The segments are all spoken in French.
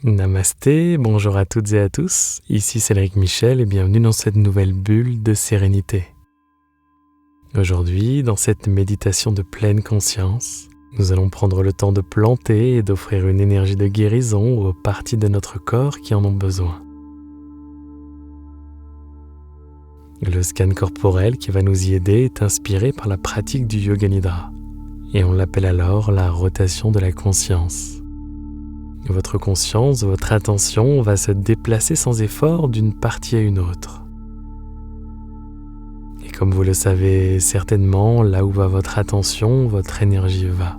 Namasté, bonjour à toutes et à tous, ici Cédric Michel et bienvenue dans cette nouvelle bulle de sérénité. Aujourd'hui, dans cette méditation de pleine conscience, nous allons prendre le temps de planter et d'offrir une énergie de guérison aux parties de notre corps qui en ont besoin. Le scan corporel qui va nous y aider est inspiré par la pratique du Yoga Nidra et on l'appelle alors la rotation de la conscience. Votre conscience, votre attention va se déplacer sans effort d'une partie à une autre. Et comme vous le savez certainement, là où va votre attention, votre énergie va.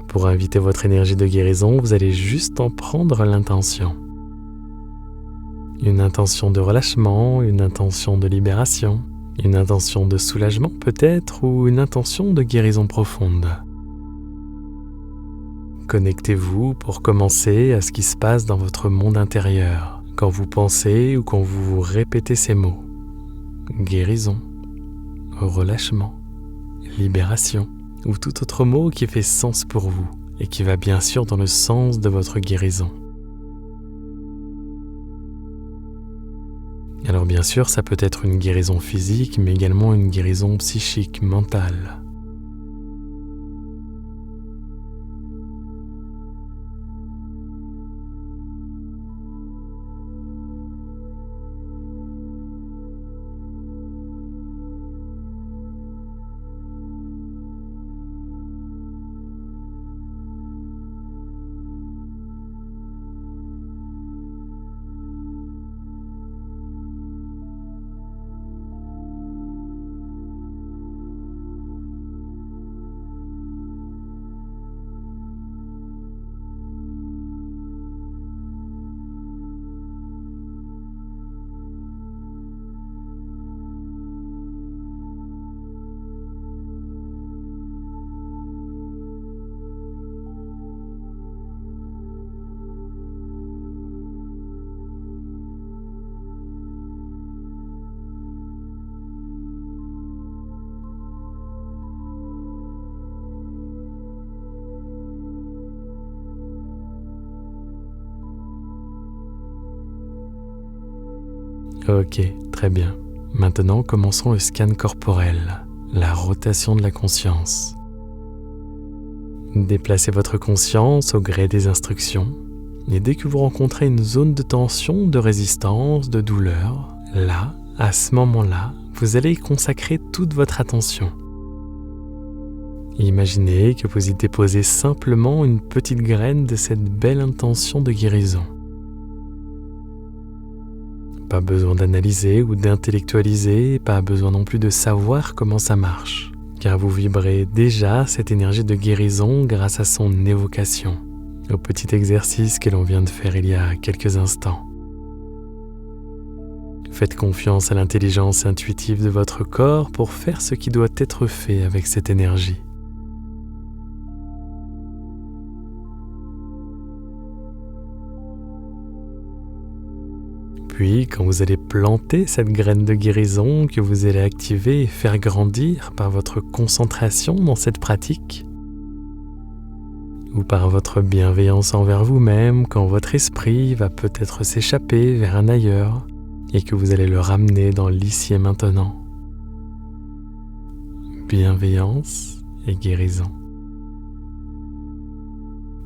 Pour inviter votre énergie de guérison, vous allez juste en prendre l'intention. Une intention de relâchement, une intention de libération, une intention de soulagement peut-être ou une intention de guérison profonde. Connectez-vous pour commencer à ce qui se passe dans votre monde intérieur, quand vous pensez ou quand vous répétez ces mots. Guérison, relâchement, libération ou tout autre mot qui fait sens pour vous et qui va bien sûr dans le sens de votre guérison. Alors bien sûr, ça peut être une guérison physique, mais également une guérison psychique, mentale. Ok, très bien. Maintenant, commençons le scan corporel, la rotation de la conscience. Déplacez votre conscience au gré des instructions et dès que vous rencontrez une zone de tension, de résistance, de douleur, là, à ce moment-là, vous allez y consacrer toute votre attention. Imaginez que vous y déposez simplement une petite graine de cette belle intention de guérison. Pas besoin d'analyser ou d'intellectualiser, pas besoin non plus de savoir comment ça marche, car vous vibrez déjà cette énergie de guérison grâce à son évocation, au petit exercice que l'on vient de faire il y a quelques instants. Faites confiance à l'intelligence intuitive de votre corps pour faire ce qui doit être fait avec cette énergie. Puis, quand vous allez planter cette graine de guérison que vous allez activer et faire grandir par votre concentration dans cette pratique, ou par votre bienveillance envers vous-même quand votre esprit va peut-être s'échapper vers un ailleurs et que vous allez le ramener dans l'ici et maintenant. Bienveillance et guérison.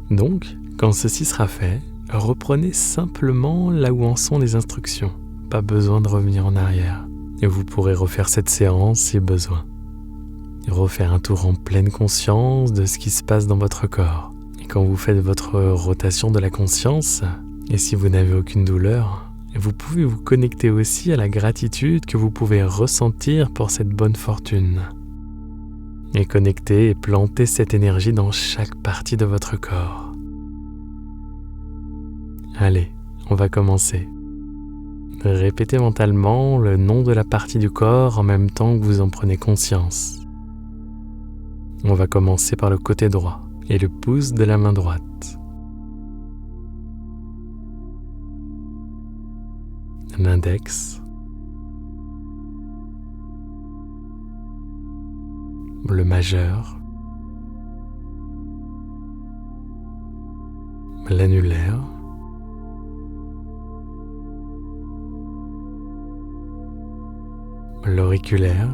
Donc, quand ceci sera fait, reprenez simplement là où en sont les instructions. Pas besoin de revenir en arrière. Et vous pourrez refaire cette séance si besoin. Refaire un tour en pleine conscience de ce qui se passe dans votre corps. Et quand vous faites votre rotation de la conscience, et si vous n'avez aucune douleur, vous pouvez vous connecter aussi à la gratitude que vous pouvez ressentir pour cette bonne fortune. Et connecter et planter cette énergie dans chaque partie de votre corps. Allez, on va commencer. Répétez mentalement le nom de la partie du corps en même temps que vous en prenez conscience. On va commencer par le côté droit et le pouce de la main droite. L'index. Le majeur. l'annulaire, l'auriculaire,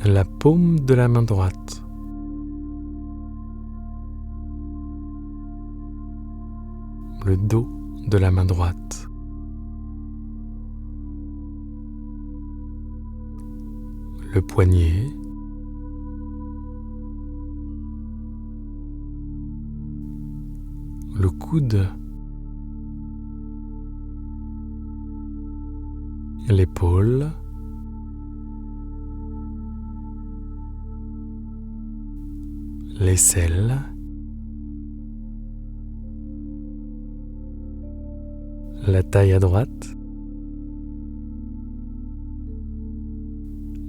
la paume de la main droite, le dos de la main droite, le poignet, le coude, l'épaule, l'aisselle, la taille à droite,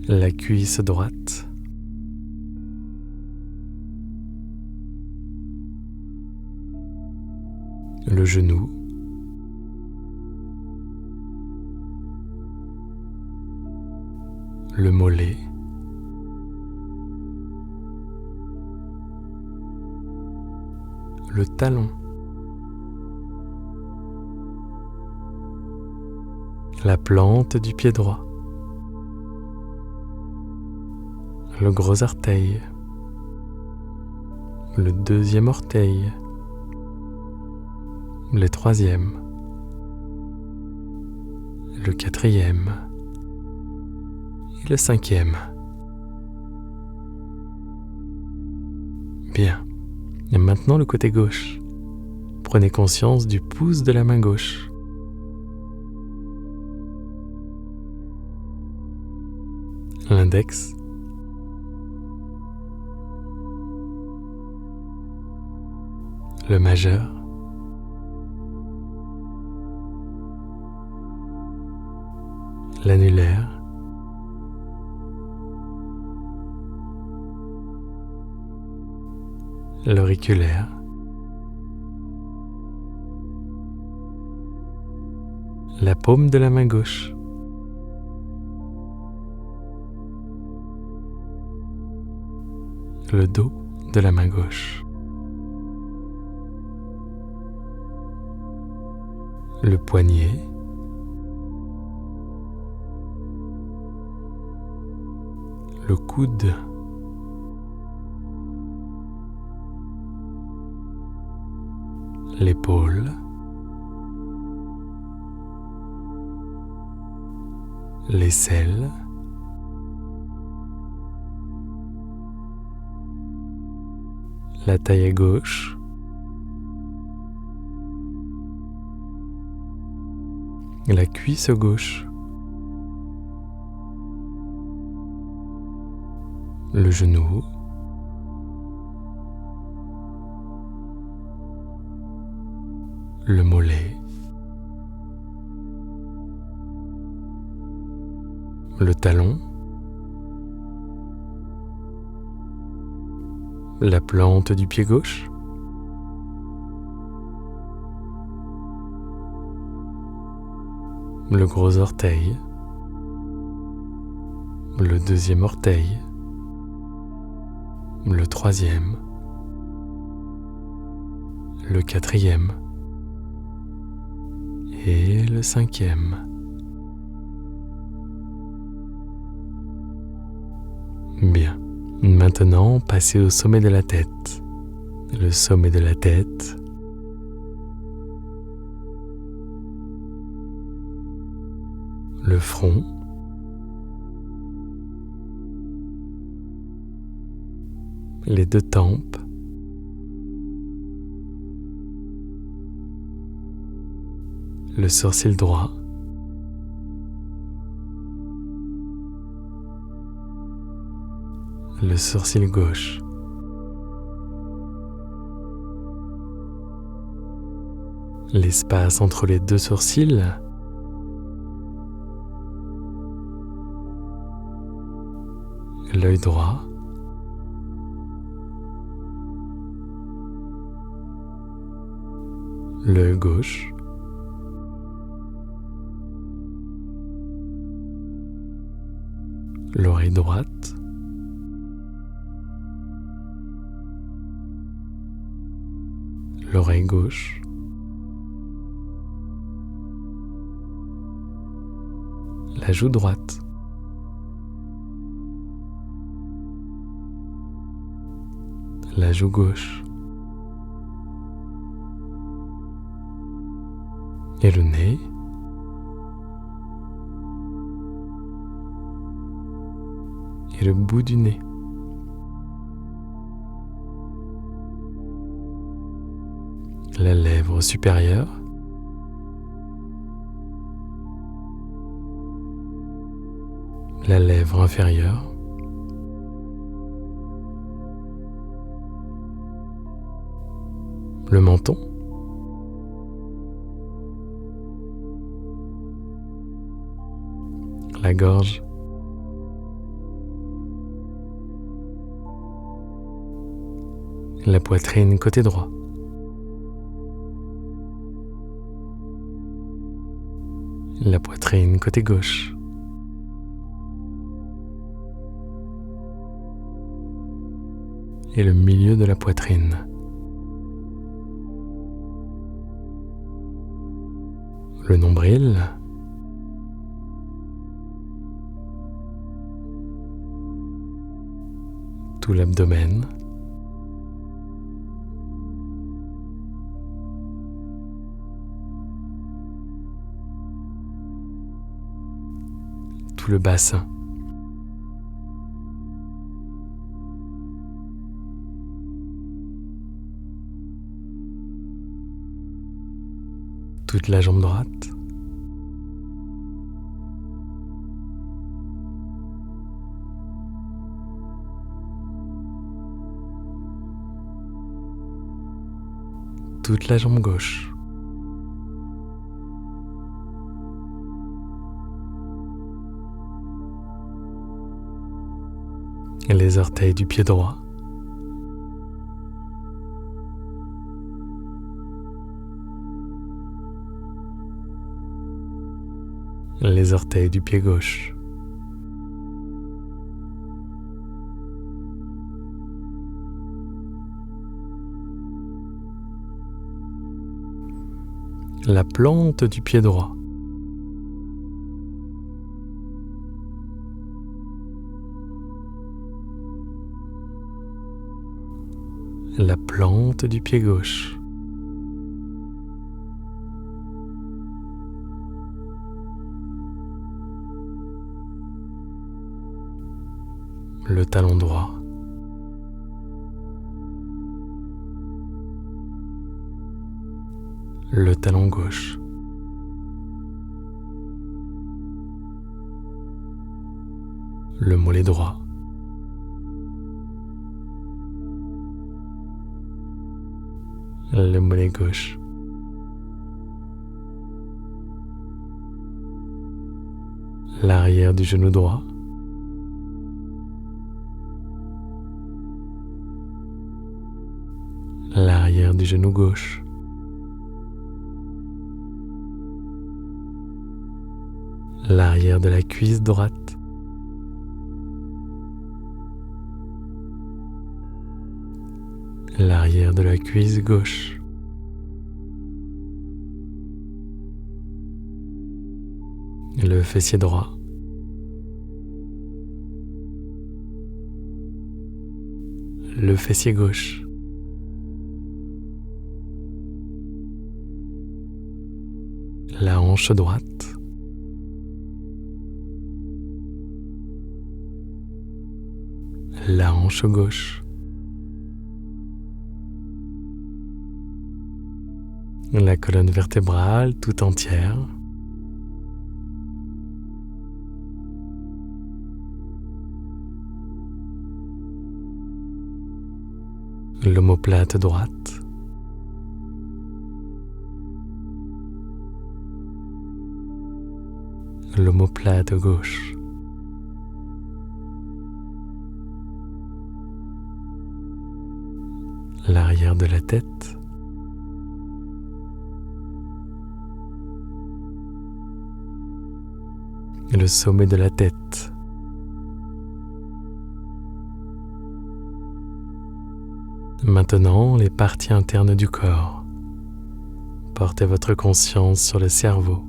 la cuisse droite, le genou, le mollet, le talon, la plante du pied droit, le gros orteil, le deuxième orteil, le troisième, le quatrième et le cinquième. Bien. Et maintenant le côté gauche. Prenez conscience du pouce de la main gauche. L'index, le majeur, l'annulaire, l'auriculaire, la paume de la main gauche, le dos de la main gauche, le poignet, le coude, l'épaule, l'aisselle, la taille à gauche, la cuisse gauche, le genou, le mollet, le talon, la plante du pied gauche, le gros orteil, le deuxième orteil, le troisième, le quatrième et le cinquième. Bien. Maintenant, passez au sommet de la tête. Le sommet de la tête, le front, les deux tempes, le sourcil droit, le sourcil gauche, l'espace entre les deux sourcils, l'œil droit, l'œil gauche, l'oreille droite, l'oreille gauche, la joue droite, la joue gauche et le nez, et le bout du nez. La lèvre supérieure, la lèvre inférieure, le menton, la gorge, la poitrine côté droit, la poitrine côté gauche, et le milieu de la poitrine. Le nombril, tout l'abdomen, tout le bassin. Toute la jambe droite. Toute la jambe gauche. Et les orteils du pied droit. Les orteils du pied gauche. La plante du pied droit. La plante du pied gauche. Le talon droit. Le talon gauche. Le mollet droit. Le mollet gauche. L'arrière du genou droit. L'arrière du genou gauche. L'arrière de la cuisse droite. L'arrière de la cuisse gauche. Le fessier droit. Le fessier gauche. La hanche droite. La hanche gauche. La colonne vertébrale tout entière. L'omoplate droite. L'omoplate gauche. L'arrière de la tête. Le sommet de la tête. Maintenant, les parties internes du corps. Portez votre conscience sur le cerveau.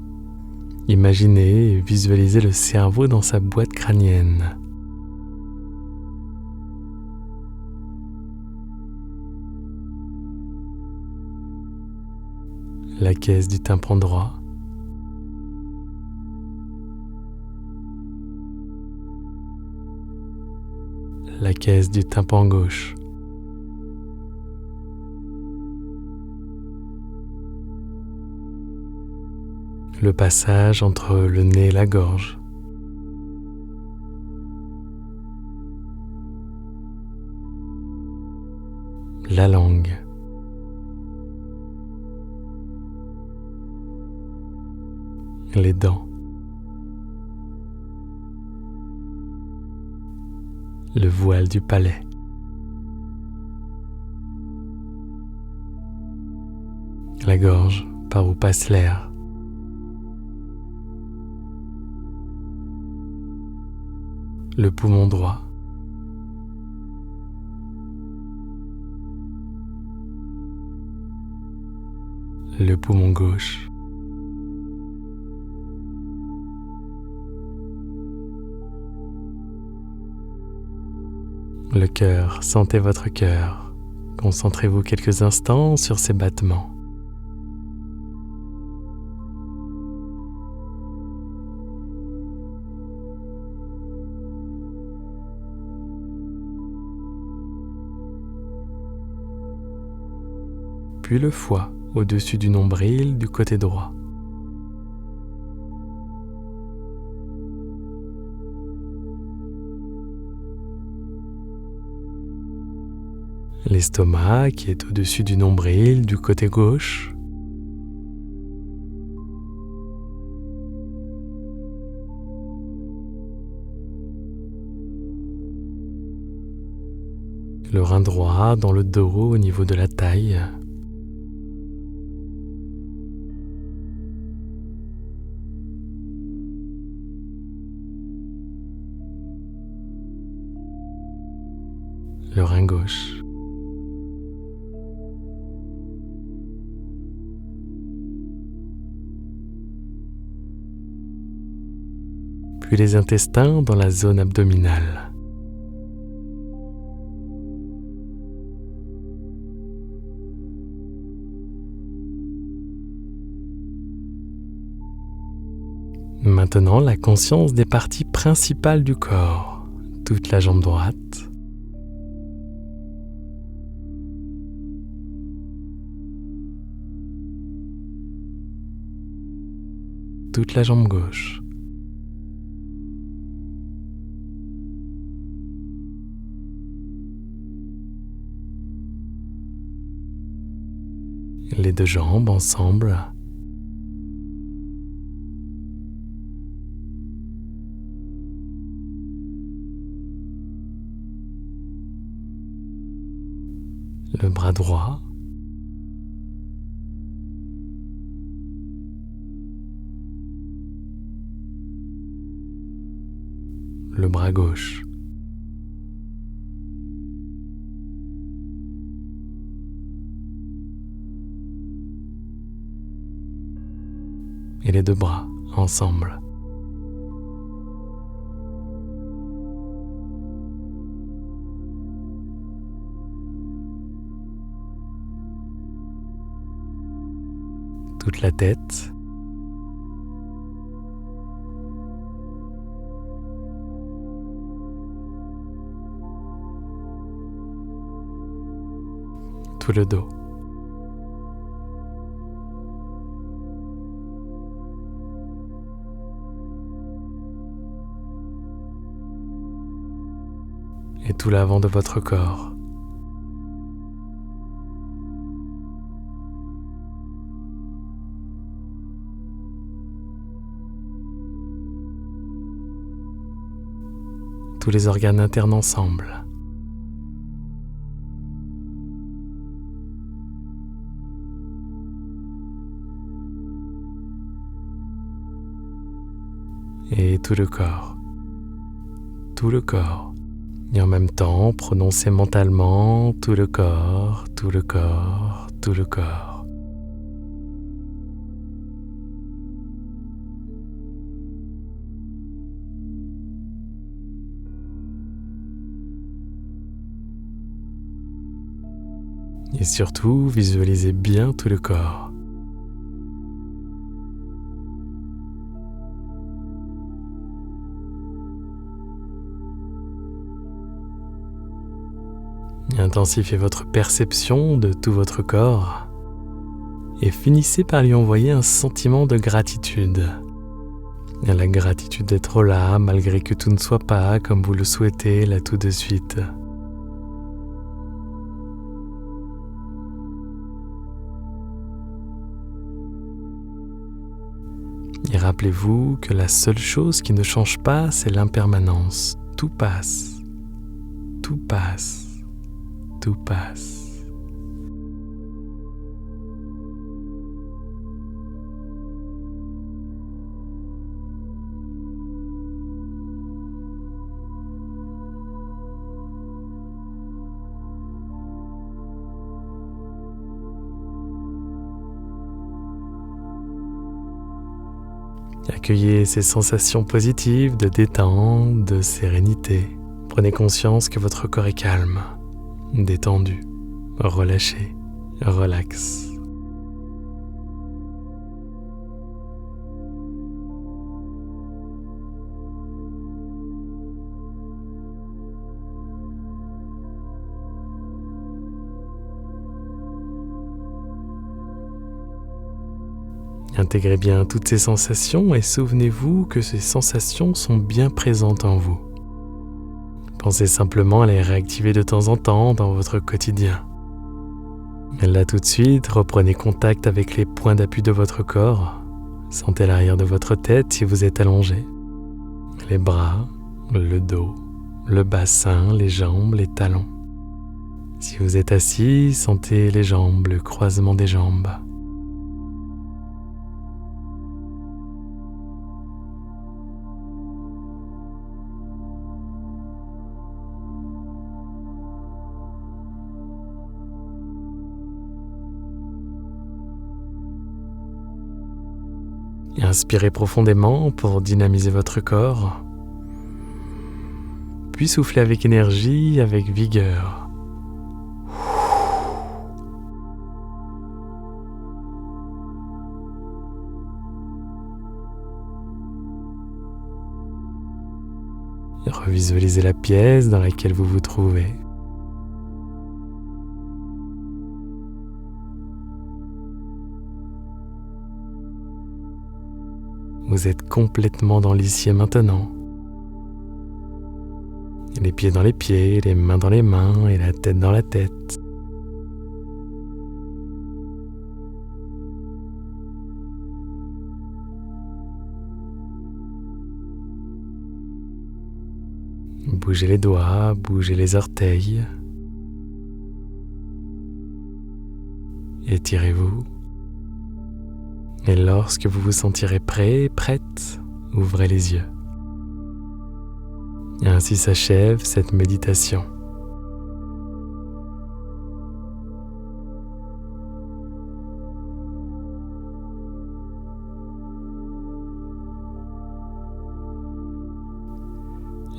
Imaginez et visualisez le cerveau dans sa boîte crânienne. La caisse du tympan droit. La caisse du tympan gauche. Le passage entre le nez et la gorge. La langue. Les dents. Le voile du palais. La gorge par où passe l'air. Le poumon droit. Le poumon gauche. Le cœur, sentez votre cœur. Concentrez-vous quelques instants sur ses battements. Puis le foie au-dessus du nombril du côté droit. L'estomac qui est au-dessus du nombril du côté gauche. Le rein droit dans le dos au niveau de la taille. Le rein gauche. Puis les intestins dans la zone abdominale. Maintenant, la conscience des parties principales du corps. Toute la jambe droite. Toute la jambe gauche. Les deux jambes ensemble. Le bras droit. Le bras gauche. Et les deux bras ensemble. Toute la tête. Tout le dos. Et tout l'avant de votre corps. Tous les organes internes ensemble. Et tout le corps. Tout le corps. Et en même temps, prononcez mentalement tout le corps, tout le corps, tout le corps. Et surtout, visualisez bien tout le corps. Intensifiez votre perception de tout votre corps et finissez par lui envoyer un sentiment de gratitude. La gratitude d'être là malgré que tout ne soit pas comme vous le souhaitez là tout de suite. Et rappelez-vous que la seule chose qui ne change pas, c'est l'impermanence. Tout passe, tout passe, tout passe. Accueillez ces sensations positives de détente, de sérénité. Prenez conscience que votre corps est calme, détendu, relâché, relax. Intégrez bien toutes ces sensations et souvenez-vous que ces sensations sont bien présentes en vous. Pensez simplement à les réactiver de temps en temps dans votre quotidien. Et là tout de suite, reprenez contact avec les points d'appui de votre corps. Sentez l'arrière de votre tête si vous êtes allongé. Les bras, le dos, le bassin, les jambes, les talons. Si vous êtes assis, sentez les jambes, le croisement des jambes. Et inspirez profondément pour dynamiser votre corps. Puis soufflez avec énergie, avec vigueur. Et revisualisez la pièce dans laquelle vous vous trouvez. Vous êtes complètement dans l'ici et maintenant. Les pieds dans les pieds, les mains dans les mains et la tête dans la tête. Bougez les doigts, bougez les orteils. Étirez-vous. Et lorsque vous vous sentirez prêt, prête, ouvrez les yeux. Et ainsi s'achève cette méditation.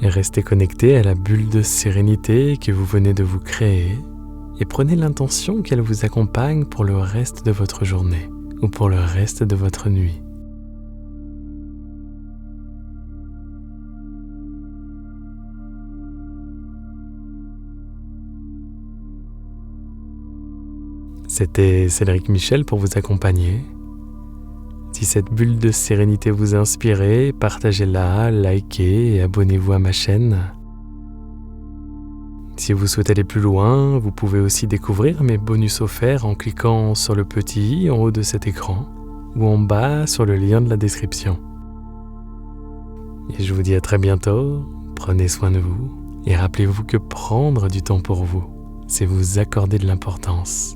Et restez connecté à la bulle de sérénité que vous venez de vous créer et prenez l'intention qu'elle vous accompagne pour le reste de votre journée ou pour le reste de votre nuit. C'était Cédric Michel pour vous accompagner. Si cette bulle de sérénité vous a inspiré, partagez-la, likez et abonnez-vous à ma chaîne. Si vous souhaitez aller plus loin, vous pouvez aussi découvrir mes bonus offerts en cliquant sur le petit i en haut de cet écran ou en bas sur le lien de la description. Et je vous dis à très bientôt, prenez soin de vous et rappelez-vous que prendre du temps pour vous, c'est vous accorder de l'importance.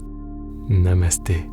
Namasté.